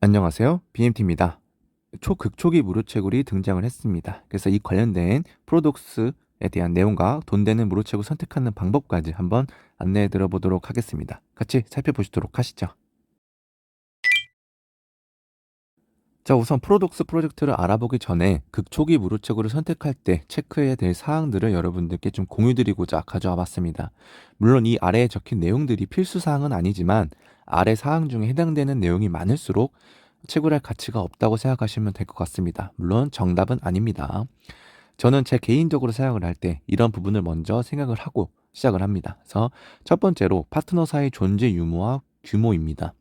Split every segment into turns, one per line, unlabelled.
안녕하세요. BMT입니다. 초극초기 무료채굴이 등장을 했습니다. 그래서 이 관련된 프로덕스에 대한 내용과 돈 되는 무료채굴 선택하는 방법까지 한번 안내해 드려보도록 하겠습니다. 같이 살펴보시도록 하시죠. 자, 우선 프로덕스 프로젝트를 알아보기 전에 극초기 무료채굴을 선택할 때 체크해야 될 사항들을 여러분들께 좀 공유드리고자 가져와 봤습니다. 물론 이 아래에 적힌 내용들이 필수 사항은 아니지만 아래 사항 중에 해당되는 내용이 많을수록 채굴할 가치가 없다고 생각하시면 될 것 같습니다. 물론 정답은 아닙니다. 저는 제 개인적으로 생각을 할 때 이런 부분을 먼저 생각을 하고 시작을 합니다. 그래서 첫 번째로 파트너사의 존재 유무와 규모입니다.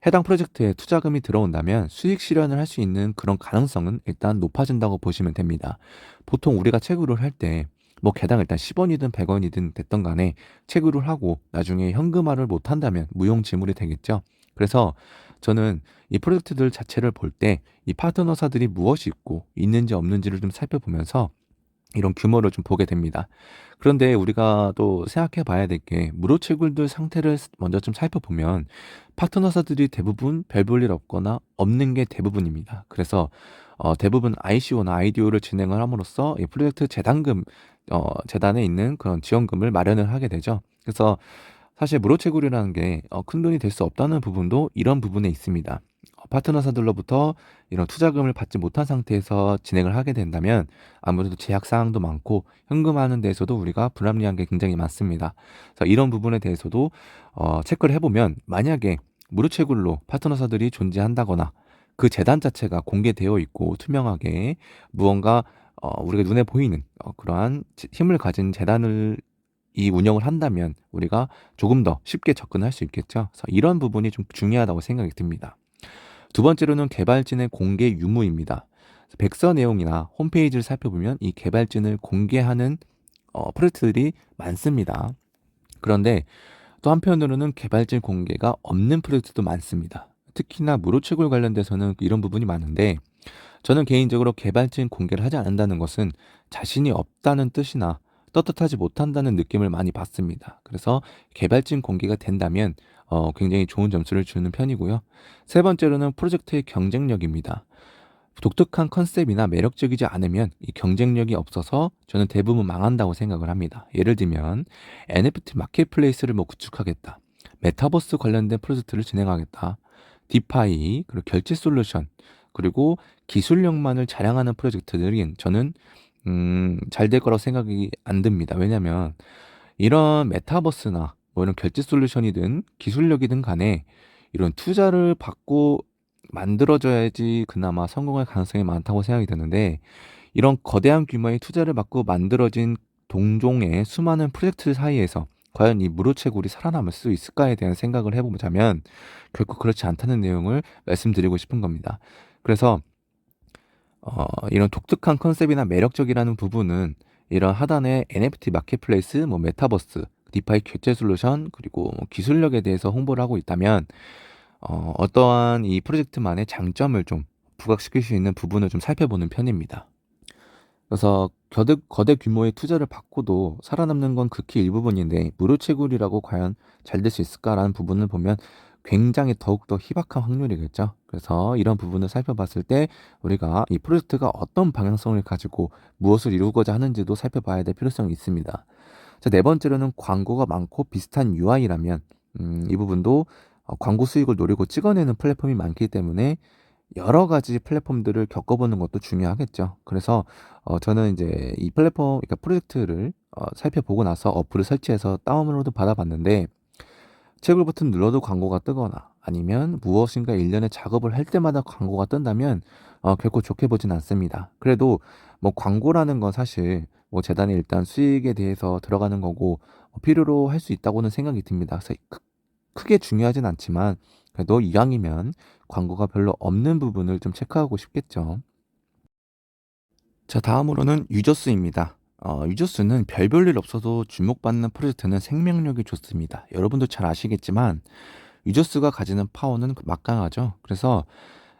해당 프로젝트에 투자금이 들어온다면 수익 실현을 할 수 있는 그런 가능성은 일단 높아진다고 보시면 됩니다. 보통 우리가 채굴을 할 때 뭐 개당 일단 10원이든 100원이든 됐던 간에 채굴을 하고 나중에 현금화를 못 한다면 무용지물이 되겠죠. 그래서 저는 이 프로젝트들 자체를 볼 때 이 파트너사들이 무엇이 있고 있는지 없는지를 좀 살펴보면서 이런 규모를 좀 보게 됩니다. 그런데 우리가 또 생각해 봐야 될 게 무료채굴들 상태를 먼저 좀 살펴보면 파트너사들이 대부분 별 볼 일 없거나 없는 게 대부분입니다. 그래서 대부분 ICO나 IDO를 진행을 함으로써 이 프로젝트 재단에 있는 그런 지원금을 마련을 하게 되죠. 그래서 사실 무료채굴이라는 게 큰돈이 될 수 없다는 부분도 이런 부분에 있습니다. 파트너사들로부터 이런 투자금을 받지 못한 상태에서 진행을 하게 된다면 아무래도 제약 사항도 많고 현금화하는 데에서도 우리가 불합리한 게 굉장히 많습니다. 그래서 이런 부분에 대해서도 체크를 해보면 만약에 무료채굴로 파트너사들이 존재한다거나 그 재단 자체가 공개되어 있고 투명하게 무언가 우리가 눈에 보이는 그러한 힘을 가진 재단을 이 운영을 한다면 우리가 조금 더 쉽게 접근할 수 있겠죠. 그래서 이런 부분이 좀 중요하다고 생각이 듭니다. 두 번째로는 개발진의 공개 유무입니다. 백서 내용이나 홈페이지를 살펴보면 이 개발진을 공개하는 프로젝트들이 많습니다. 그런데 또 한편으로는 개발진 공개가 없는 프로젝트도 많습니다. 특히나 무료채굴 관련돼서는 이런 부분이 많은데 저는 개인적으로 개발진 공개를 하지 않는다는 것은 자신이 없다는 뜻이나 떳떳하지 못한다는 느낌을 많이 받습니다. 그래서 개발진 공개가 된다면 굉장히 좋은 점수를 주는 편이고요. 세 번째로는 프로젝트의 경쟁력입니다. 독특한 컨셉이나 매력적이지 않으면 이 경쟁력이 없어서 저는 대부분 망한다고 생각을 합니다. 예를 들면 NFT 마켓플레이스를 뭐 구축하겠다. 메타버스 관련된 프로젝트를 진행하겠다. 디파이, 그리고 결제 솔루션, 그리고 기술력만을 자랑하는 프로젝트들이 저는 잘 될 거라고 생각이 안 듭니다. 왜냐면 이런 메타버스나 뭐 이런 결제 솔루션이든 기술력이든 간에 이런 투자를 받고 만들어져야지 그나마 성공할 가능성이 많다고 생각이 드는데 이런 거대한 규모의 투자를 받고 만들어진 동종의 수많은 프로젝트 사이에서 과연 이 무료채굴이 살아남을 수 있을까에 대한 생각을 해보자면 결코 그렇지 않다는 내용을 말씀드리고 싶은 겁니다. 그래서 이런 독특한 컨셉이나 매력적이라는 부분은 이런 하단의 NFT 마켓플레이스, 뭐 메타버스, 디파이 결제 솔루션, 그리고 뭐 기술력에 대해서 홍보를 하고 있다면 어떠한 이 프로젝트만의 장점을 좀 부각시킬 수 있는 부분을 좀 살펴보는 편입니다. 그래서 거대 규모의 투자를 받고도 살아남는 건 극히 일부분인데 무료채굴이라고 과연 잘 될 수 있을까라는 부분을 보면 굉장히 더욱더 희박한 확률이겠죠. 그래서 이런 부분을 살펴봤을 때 우리가 이 프로젝트가 어떤 방향성을 가지고 무엇을 이루고자 하는지도 살펴봐야 될 필요성이 있습니다. 자, 네 번째로는 광고가 많고 비슷한 UI라면 이 부분도 광고 수익을 노리고 찍어내는 플랫폼이 많기 때문에 여러 가지 플랫폼들을 겪어보는 것도 중요하겠죠. 그래서 저는 이제 이 플랫폼, 그러니까 프로젝트를 살펴보고 나서 어플을 설치해서 다운로드 받아봤는데 채굴 버튼 눌러도 광고가 뜨거나 아니면 무엇인가 일련의 작업을 할 때마다 광고가 뜬다면 결코 좋게 보진 않습니다. 그래도 뭐 광고라는 건 사실 뭐 재단에 일단 수익에 대해서 들어가는 거고 필요로 할 수 있다고는 생각이 듭니다. 그래서 크게 중요하진 않지만 그래도 이왕이면 광고가 별로 없는 부분을 좀 체크하고 싶겠죠. 자, 다음으로는 유저수입니다. 유저수는 별 볼 일 없어도 주목받는 프로젝트는 생명력이 좋습니다. 여러분도 잘 아시겠지만 유저수가 가지는 파워는 막강하죠. 그래서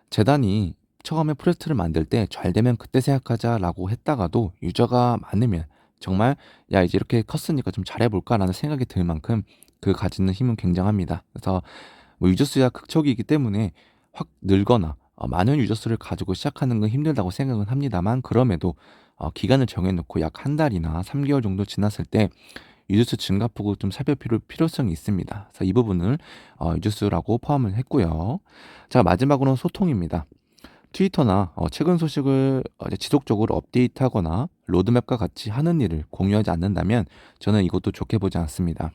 재단이 처음에 프로젝트를 만들 때 잘 되면 그때 생각하자라고 했다가도 유저가 많으면 정말 야 이제 이렇게 컸으니까 좀 잘해볼까라는 생각이 들 만큼 그 가지는 힘은 굉장합니다. 그래서 뭐 유저수야 극적이기 때문에 확 늘거나 많은 유저 수를 가지고 시작하는 건 힘들다고 생각은 합니다만, 그럼에도 기간을 정해 놓고 약 한 달이나 3 개월 정도 지났을 때 유저 수 증가폭을 좀 살펴볼 필요성이 있습니다. 그래서 이 부분을 유저 수라고 포함을 했고요. 자, 마지막으로는 소통입니다. 트위터나 최근 소식을 이제 지속적으로 업데이트하거나 로드맵과 같이 하는 일을 공유하지 않는다면 저는 이것도 좋게 보지 않습니다.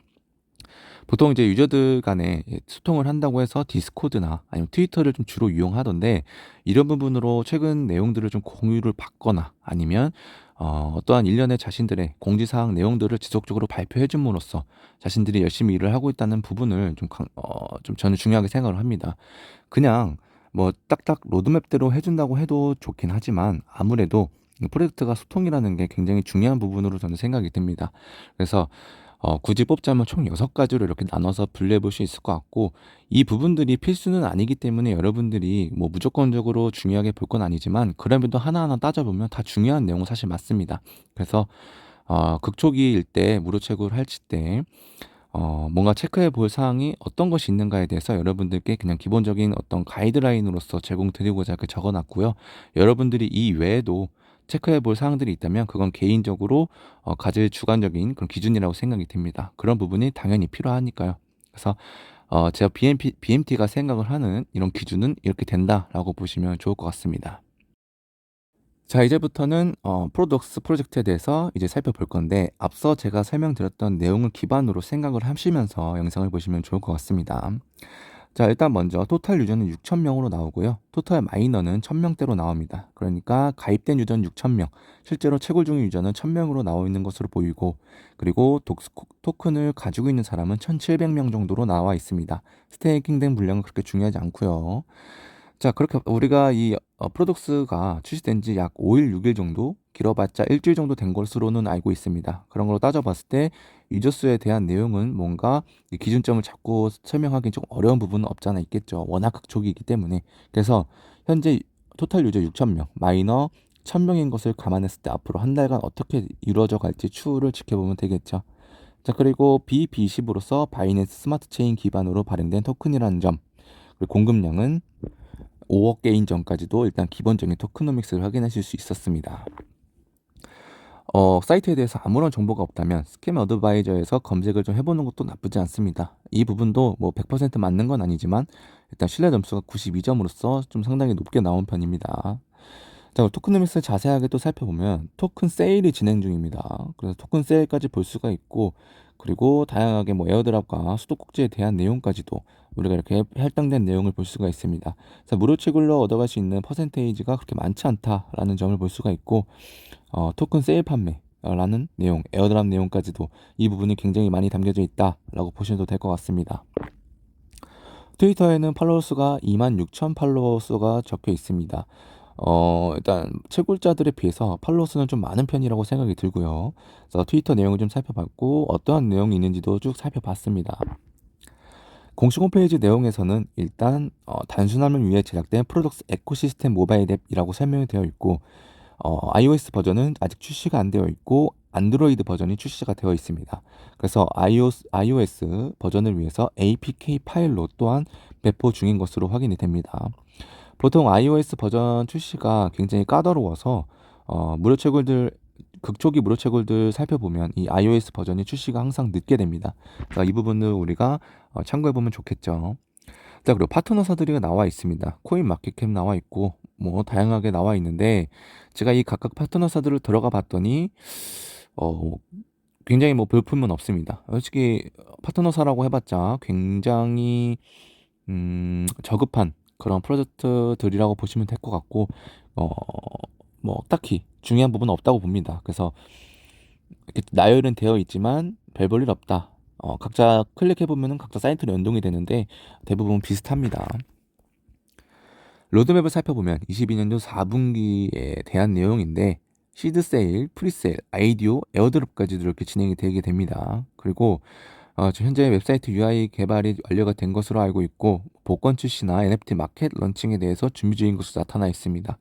보통 이제 유저들 간에 소통을 한다고 해서 디스코드나 아니면 트위터를 좀 주로 이용하던데, 이런 부분으로 최근 내용들을 좀 공유를 받거나 아니면 어떠한 일련의 자신들의 공지사항 내용들을 지속적으로 발표해 줌으로써 자신들이 열심히 일을 하고 있다는 부분을 좀 저는 중요하게 생각을 합니다. 그냥 뭐 딱딱 로드맵대로 해준다고 해도 좋긴 하지만, 아무래도 이 프로젝트가 소통이라는 게 굉장히 중요한 부분으로 저는 생각이 듭니다. 그래서 굳이 뽑자면 총 6가지로 이렇게 나눠서 분류해 볼 수 있을 것 같고, 이 부분들이 필수는 아니기 때문에 여러분들이 뭐 무조건적으로 중요하게 볼 건 아니지만, 그럼에도 하나하나 따져보면 다 중요한 내용은 사실 맞습니다. 그래서 극초기일 때 무료체결을 할때 뭔가 체크해 볼 사항이 어떤 것이 있는가에 대해서 여러분들께 그냥 기본적인 어떤 가이드라인으로서 제공드리고자 이렇게 적어 놨고요. 여러분들이 이 외에도 체크해 볼 사항들이 있다면 그건 개인적으로 가질 주관적인 그런 기준이라고 생각이 듭니다. 그런 부분이 당연히 필요하니까요. 그래서 제가 BMT가 생각을 하는 이런 기준은 이렇게 된다라고 보시면 좋을 것 같습니다. 자, 이제부터는 프로덕스 프로젝트에 대해서 이제 살펴볼 건데, 앞서 제가 설명드렸던 내용을 기반으로 생각을 하시면서 영상을 보시면 좋을 것 같습니다. 자, 일단 먼저 토탈 유저는 6,000명으로 나오고요. 토탈 마이너는 1,000명대로 나옵니다. 그러니까 가입된 유저는 6,000명, 실제로 채굴 중인 유저는 1,000명으로 나와 있는 것으로 보이고, 그리고 토큰을 가지고 있는 사람은 1,700명 정도로 나와 있습니다. 스테이킹된 물량은 그렇게 중요하지 않고요. 자, 그렇게 우리가 이 프로덕스가 출시된 지 약 5일, 6일 정도, 길어봤자 일주일 정도 된 것으로는 알고 있습니다. 그런 걸로 따져봤을 때 유저 수에 대한 내용은 뭔가 이 기준점을 잡고 설명하기 좀 어려운 부분은 없잖아 있겠죠. 워낙 극초기이기 때문에. 그래서 현재 토탈 유저 6,000명, 마이너 1,000명인 것을 감안했을 때 앞으로 한 달간 어떻게 이루어져 갈지 추후를 지켜보면 되겠죠. 자, 그리고 B20으로서 바이낸스 스마트 체인 기반으로 발행된 토큰이라는 점, 그리고 공급량은 5억 개인 전까지도 일단 기본적인 토크노믹스를 확인하실 수 있었습니다. 사이트에 대해서 아무런 정보가 없다면 스캠 어드바이저에서 검색을 좀 해보는 것도 나쁘지 않습니다. 이 부분도 뭐 100% 맞는 건 아니지만 일단 신뢰 점수가 92점으로서 좀 상당히 높게 나온 편입니다. 자, 토크노믹스 자세하게 또 살펴보면 토큰 세일이 진행 중입니다. 그래서 토큰 세일까지 볼 수가 있고, 그리고 다양하게 뭐 에어드랍과 수도꼭지에 대한 내용까지도 우리가 이렇게 할당된 내용을 볼 수가 있습니다. 그래서 무료 채굴로 얻어갈 수 있는 퍼센테이지가 그렇게 많지 않다라는 점을 볼 수가 있고, 토큰 세일 판매라는 내용, 에어드랍 내용까지도 이 부분이 굉장히 많이 담겨져 있다라고 보셔도 될 것 같습니다. 트위터에는 팔로워 수가 26,000 팔로워 수가 적혀 있습니다. 일단 채굴자들에 비해서 팔로워 수는 좀 많은 편이라고 생각이 들고요. 그래서 트위터 내용을 좀 살펴봤고, 어떠한 내용이 있는지도 쭉 살펴봤습니다. 공식 홈페이지 내용에서는 일단 단순함을 위해 제작된 프로덕스 에코시스템 모바일 앱이라고 설명이 되어 있고, iOS 버전은 아직 출시가 안 되어 있고 안드로이드 버전이 출시가 되어 있습니다. 그래서 iOS 버전을 위해서 APK 파일로 또한 배포 중인 것으로 확인이 됩니다. 보통 iOS 버전 출시가 굉장히 까다로워서 무료 채굴들 극초기 무료 채굴들 살펴보면 이 iOS 버전이 출시가 항상 늦게 됩니다. 그러니까 이 부분을 우리가 참고해 보면 좋겠죠. 자, 그리고 파트너사들이 나와 있습니다. 코인 마켓캡 나와 있고 뭐 다양하게 나와 있는데, 제가 이 각각 파트너사들을 들어가 봤더니 어 굉장히 뭐 볼품은 없습니다. 솔직히 파트너사라고 해봤자 굉장히 저급한 그런 프로젝트들이라고 보시면 될 것 같고, 어 뭐 딱히 중요한 부분은 없다고 봅니다. 그래서 이렇게 나열은 되어 있지만 별 볼 일 없다. 각자 클릭해 보면은 각자 사이트로 연동이 되는데 대부분 비슷합니다. 로드맵을 살펴보면 22년도 4분기에 대한 내용인데, 시드 세일, 프리세일, 아이디오, 에어드롭까지도 이렇게 진행이 되게 됩니다. 그리고 현재 웹사이트 UI 개발이 완료가 된 것으로 알고 있고, 복권 출시나 NFT 마켓 런칭에 대해서 준비 중인 것으로 나타나 있습니다.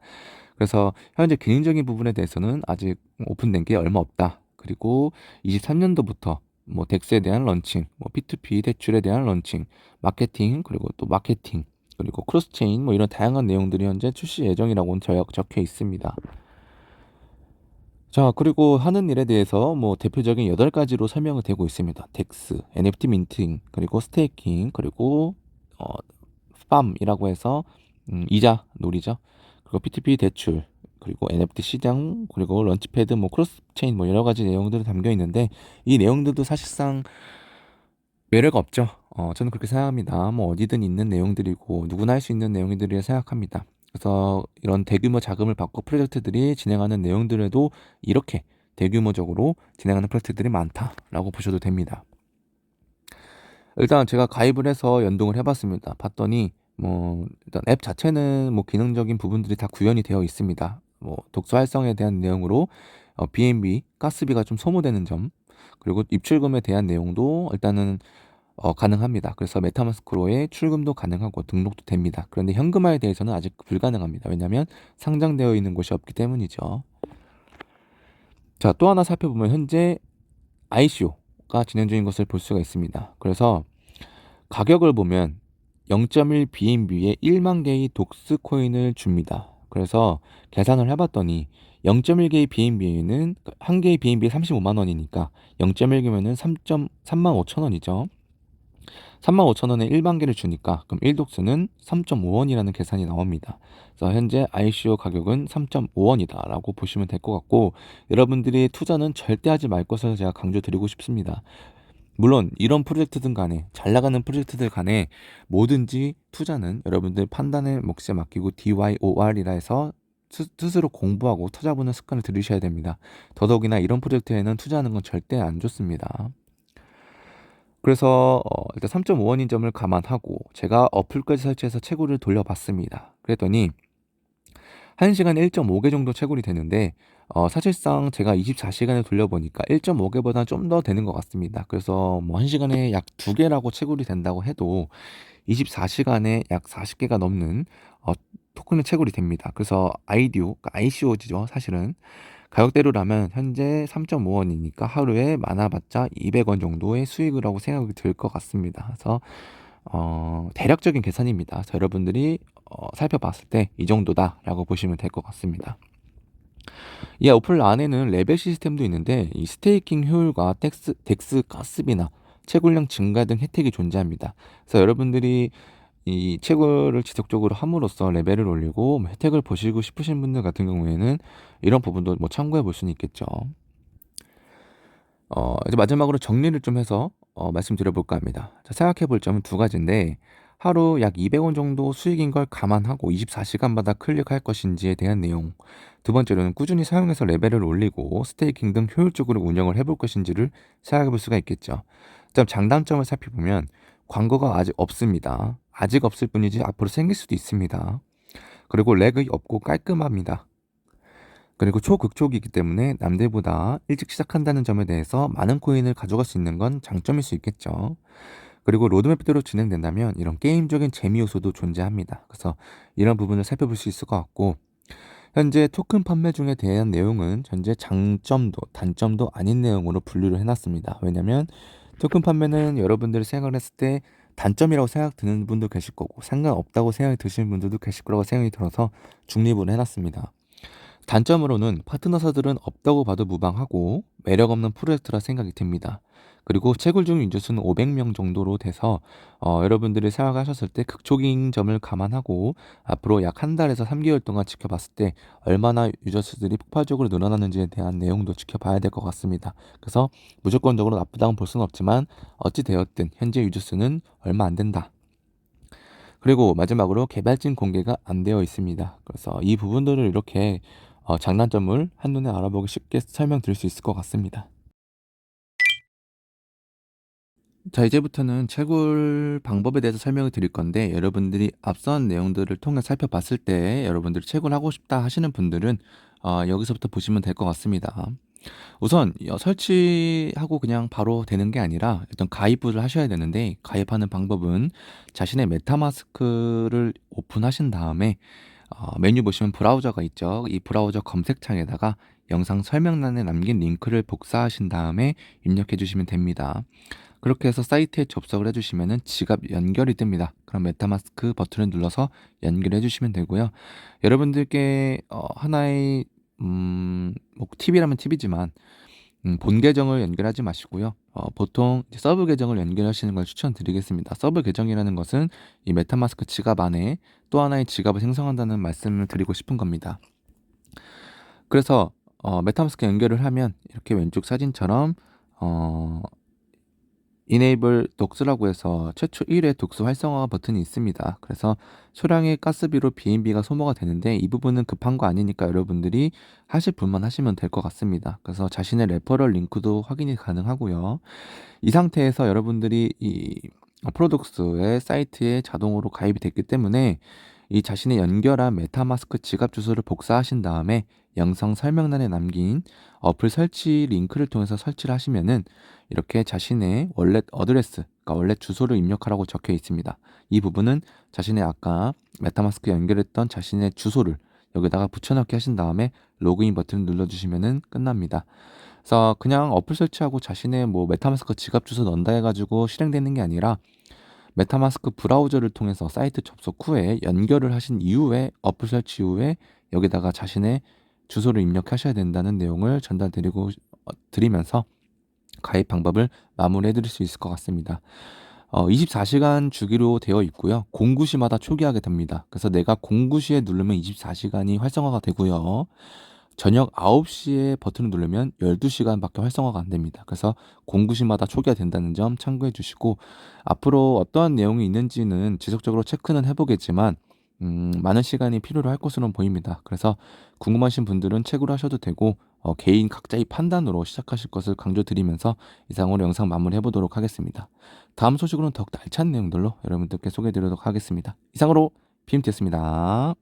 그래서 현재 기능적인 부분에 대해서는 아직 오픈된 게 얼마 없다. 그리고 23년도부터 뭐 덱스에 대한 런칭, 뭐 P2P 대출에 대한 런칭, 마케팅, 그리고 또 마케팅, 그리고 크로스체인 뭐 이런 다양한 내용들이 현재 출시 예정이라고 적혀 있습니다. 자, 그리고 하는 일에 대해서 뭐 대표적인 8가지로 설명이 되고 있습니다. 덱스, NFT 민팅, 그리고 스테이킹, 그리고 어, 팜이라고 해서 이자 놀이죠. 그리고 P2P 대출, 그리고 NFT 시장, 그리고 런치패드, 뭐 크로스체인 뭐 여러 가지 내용들이 담겨 있는데 이 내용들도 사실상 매력 없죠. 저는 그렇게 생각합니다. 뭐 어디든 있는 내용들이고 누구나 할 수 있는 내용들이라 생각합니다. 그래서 이런 대규모 자금을 받고 프로젝트들이 진행하는 내용들에도 이렇게 대규모적으로 진행하는 프로젝트들이 많다라고 보셔도 됩니다. 일단 제가 가입을 해서 연동을 해봤습니다. 봤더니 뭐 일단 앱 자체는 뭐 기능적인 부분들이 다 구현이 되어 있습니다. 뭐 독서 활성에 대한 내용으로 B&B 가스비가 좀 소모되는 점, 그리고 입출금에 대한 내용도 일단은 가능합니다. 그래서 메타마스크로의 출금도 가능하고 등록도 됩니다. 그런데 현금화에 대해서는 아직 불가능합니다. 왜냐하면 상장되어 있는 곳이 없기 때문이죠. 자, 또 하나 살펴보면 현재 ICO가 진행 중인 것을 볼 수가 있습니다. 그래서 가격을 보면 0.1 BNB에 1만 개의 독스 코인을 줍니다. 그래서 계산을 해봤더니 0.1 개의 BNB에는 한 개의 BNB에 35만 원이니까 0.1 개면은 3만 5천 원이죠. 3만 5천 원에 1만 개를 주니까 그럼 1독스는 3.5원이라는 계산이 나옵니다. 그래서 현재 ICO 가격은 3.5원이다 라고 보시면 될 것 같고, 여러분들이 투자는 절대 하지 말 것을 제가 강조드리고 싶습니다. 물론 이런 프로젝트든 간에 잘 나가는 프로젝트들 간에 뭐든지 투자는 여러분들 판단의 몫에 맡기고 DYOR이라 해서 스스로 공부하고 투자보는 습관을 들이셔야 됩니다. 더더욱이나 이런 프로젝트에는 투자하는 건 절대 안 좋습니다. 그래서 일단 3.5원인 점을 감안하고 제가 어플까지 설치해서 채굴을 돌려봤습니다. 그랬더니 1시간에 1.5개 정도 채굴이 되는데 사실상 제가 24시간을 돌려보니까 1.5개보다 좀 더 되는 것 같습니다. 그래서 뭐 1시간에 약 2개라고 채굴이 된다고 해도 24시간에 약 40개가 넘는 토큰의 채굴이 됩니다. 그래서 ICO죠 사실은. 가격대로라면 현재 3.5원이니까 하루에 많아봤자 200원 정도의 수익이라고 생각이 들 것 같습니다. 그래서 대략적인 계산입니다. 그래서 여러분들이 살펴봤을 때 이 정도다라고 보시면 될 것 같습니다. 이 어플 안에는 레벨 시스템도 있는데 이 스테이킹 효율과 덱스 가스비나 채굴량 증가 등 혜택이 존재합니다. 그래서 여러분들이 이 채굴을 지속적으로 함으로써 레벨을 올리고 뭐 혜택을 보시고 싶으신 분들 같은 경우에는 이런 부분도 뭐 참고해 볼 수는 있겠죠. 이제 마지막으로 정리를 좀 해서 말씀드려 볼까 합니다. 자, 생각해 볼 점은 2가지인데 하루 약 200원 정도 수익인 걸 감안하고 24시간마다 클릭할 것인지에 대한 내용. 2번째로는 꾸준히 사용해서 레벨을 올리고 스테이킹 등 효율적으로 운영을 해볼 것인지를 생각해 볼 수가 있겠죠. 다음 장단점을 살펴보면 광고가 아직 없습니다. 아직 없을 뿐이지 앞으로 생길 수도 있습니다. 그리고 렉이 없고 깔끔합니다. 그리고 초극초기이기 때문에 남들보다 일찍 시작한다는 점에 대해서 많은 코인을 가져갈 수 있는 건 장점일 수 있겠죠. 그리고 로드맵대로 진행된다면 이런 게임적인 재미 요소도 존재합니다. 그래서 이런 부분을 살펴볼 수 있을 것 같고, 현재 토큰 판매 중에 대한 내용은 현재 장점도 단점도 아닌 내용으로 분류를 해놨습니다. 왜냐면 토큰 판매는 여러분들이 생각을 했을 때 단점이라고 생각 드는 분도 계실 거고 상관없다고 생각이 드시는 분들도 계실 거라고 생각이 들어서 중립을 해놨습니다. 단점으로는 파트너사들은 없다고 봐도 무방하고 매력 없는 프로젝트라 생각이 듭니다. 그리고 채굴 중 유저수는 500명 정도로 돼서 여러분들이 생각하셨을 때 극초기인 점을 감안하고 앞으로 약 한 달에서 3개월 동안 지켜봤을 때 얼마나 유저수들이 폭발적으로 늘어나는지에 대한 내용도 지켜봐야 될 것 같습니다. 그래서 무조건적으로 나쁘다고 볼 수는 없지만 어찌 되었든 현재 유저수는 얼마 안 된다. 그리고 마지막으로 개발진 공개가 안 되어 있습니다. 그래서 이 부분들을 이렇게 장단점을 한눈에 알아보기 쉽게 설명드릴 수 있을 것 같습니다. 자, 이제부터는 채굴 방법에 대해서 설명을 드릴 건데 여러분들이 앞선 내용들을 통해 살펴봤을 때 여러분들이 채굴하고 싶다 하시는 분들은 여기서부터 보시면 될 것 같습니다. 우선 설치하고 그냥 바로 되는 게 아니라 일단 가입을 하셔야 되는데 가입하는 방법은 자신의 메타마스크를 오픈하신 다음에 메뉴 보시면 브라우저가 있죠. 이 브라우저 검색창에다가 영상 설명란에 남긴 링크를 복사하신 다음에 입력해 주시면 됩니다. 그렇게 해서 사이트에 접속을 해주시면은 지갑 연결이 뜹니다. 그럼 메타마스크 버튼을 눌러서 연결해 주시면 되고요. 여러분들께 하나의 뭐 팁이라면 팁이지만 본 계정을 연결하지 마시고요. 보통 이제 서브 계정을 연결하시는 걸 추천드리겠습니다. 서브 계정이라는 것은 이 메타마스크 지갑 안에 또 하나의 지갑을 생성한다는 말씀을 드리고 싶은 겁니다. 그래서 메타마스크 연결을 하면 이렇게 왼쪽 사진처럼 Enable Docs라고 해서 최초 1회 독스 활성화 버튼이 있습니다. 그래서 소량의 가스비로 BNB가 소모가 되는데 이 부분은 급한 거 아니니까 여러분들이 하실 분만 하시면 될 것 같습니다. 그래서 자신의 레퍼럴 링크도 확인이 가능하고요. 이 상태에서 여러분들이 이 프로독스의 사이트에 자동으로 가입이 됐기 때문에 이 자신의 연결한 메타마스크 지갑 주소를 복사하신 다음에 영상 설명란에 남긴 어플 설치 링크를 통해서 설치를 하시면은 이렇게 자신의 월렛 어드레스, 그러니까 월렛 주소를 입력하라고 적혀 있습니다. 이 부분은 자신의 아까 메타마스크 연결했던 자신의 주소를 여기다가 붙여넣기 하신 다음에 로그인 버튼을 눌러주시면은 끝납니다. 그래서 그냥 어플 설치하고 자신의 뭐 메타마스크 지갑 주소 넣는다 해가지고 실행되는 게 아니라 메타마스크 브라우저를 통해서 사이트 접속 후에 연결을 하신 이후에 어플 설치 이후에 여기다가 자신의 주소를 입력하셔야 된다는 내용을 드리면서 가입 방법을 마무리해 드릴 수 있을 것 같습니다. 24시간 주기로 되어 있고요. 공구 시마다 초기화하게 됩니다. 그래서 내가 공구 시에 누르면 24시간이 활성화가 되고요. 저녁 9시에 버튼을 누르면 12시간밖에 활성화가 안 됩니다. 그래서 공구 시마다 초기화 된다는 점 참고해 주시고 앞으로 어떠한 내용이 있는지는 지속적으로 체크는 해보겠지만 많은 시간이 필요로 할 것으로 보입니다. 그래서 궁금하신 분들은 체크를 하셔도 되고 개인 각자의 판단으로 시작하실 것을 강조드리면서 이상으로 영상 마무리해 보도록 하겠습니다. 다음 소식으로는 더욱 알찬 내용들로 여러분들께 소개해 드리도록 하겠습니다. 이상으로 BMT였습니다.